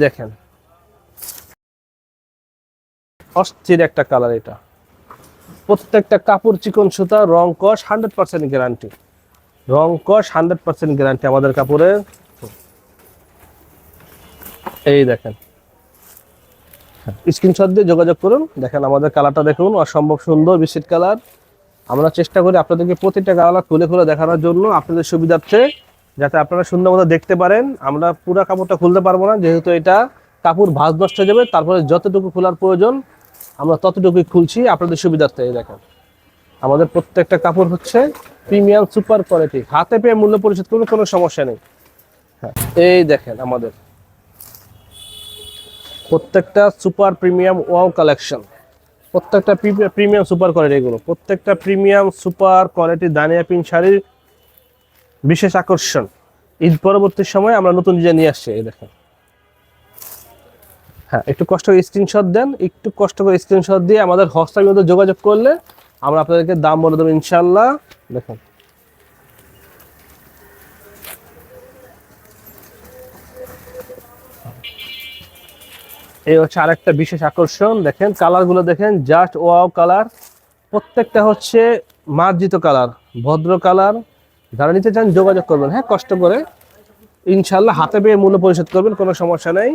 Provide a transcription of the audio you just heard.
দেখেন অস্থির একটা কালার, এটা প্রত্যেকটা কাপড় চিকন সুতা, রং কস 100% গ্যারান্টি, রং কস 100% গ্যারান্টি আমাদের কাপড়ের। এই দেখেন, স্ক্রিনশট দিয়ে যোগাযোগ করুন। দেখেন আমাদের কালারটা দেখুন, অসম্ভব সুন্দর বিস্কিট কালার। আমরা চেষ্টা করি আপনাদেরকে প্রতিটা কালার খুলে খুলে দেখানোর জন্য, আপনাদের সুবিধার্থে, যাতে আপনারা সুন্দর মতো দেখতে পারেন। আমরা পুরো কাপড়টা খুলতে পারবো না, যেহেতু এটা কাপড় ভাঁজ নষ্ট হয়ে যাবে। তারপরে যতটুকু খোলার প্রয়োজন আমরা ততটুকুই খুলছি আপনাদের সুবিধার্থে। এই দেখেন আমাদের প্রত্যেকটা কাপড় হচ্ছে প্রিমিয়াম সুপার কোয়ালিটি, হাতে পেয়ে মূল্য পরিশোধ করুন, কোনো সমস্যা নেই। হ্যাঁ, এই দেখেন আমাদের প্রত্যেকটা সুপার প্রিমিয়াম ওয়াও কালেকশন, প্রত্যেকটা প্রিমিয়াম সুপার কোয়ালিটি, এগুলো প্রত্যেকটা প্রিমিয়াম সুপার কোয়ালিটি দানিয়া পিন শাড়ির বিশেষ আকর্ষণ। ঈদ পরবর্তী সময় আমরা নতুন ডিজাইন নিয়ে আসছি। এই দেখেন, হ্যাঁ একটু কষ্ট করে স্ক্রিনশট দেন, একটু কষ্ট করে স্ক্রিনশট দিয়ে আমাদের হোয়াটসঅ্যাপের মধ্যে যোগাযোগ করলে আমরা আপনাদেরকে দাম বলে দেবো ইনশাল্লাহ। দেখুন এই হচ্ছে আরেকটা বিশেষ আকর্ষণ। দেখেন কালারগুলো দেখেন, জাস্ট ওয়াও কালার, প্রত্যেকটা হচ্ছে মার্জিত কালার, ভদ্র কালার। যারা নিতে চান যোগাযোগ করবেন, হ্যাঁ কষ্ট করে, ইনশাল্লাহ হাতে পেয়ে মূল্য পরিশোধ করবেন, কোনো সমস্যা নেই।